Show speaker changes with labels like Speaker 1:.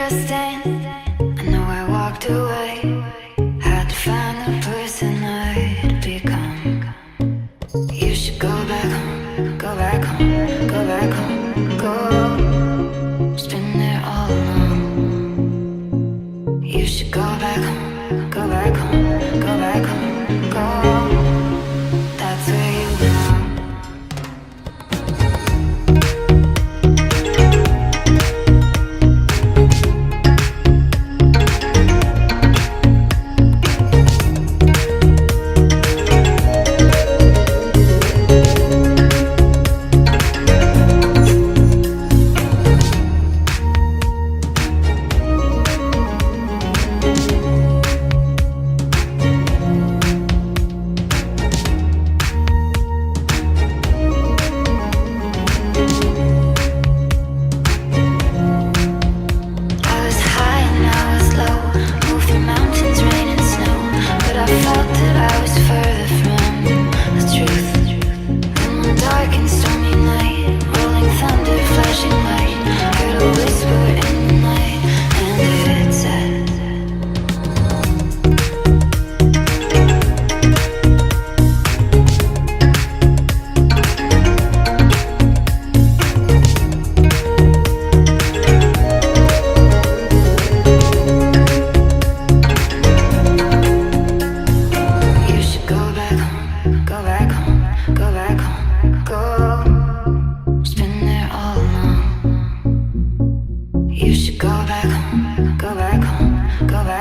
Speaker 1: I stand. I know I walked away. Had to find the person I'd become. You should go back home, go back home, go back home, go. It's been there all along. You should go back home, go back home, go back home, go. That's where you belong. You should go back home, go back home, go back.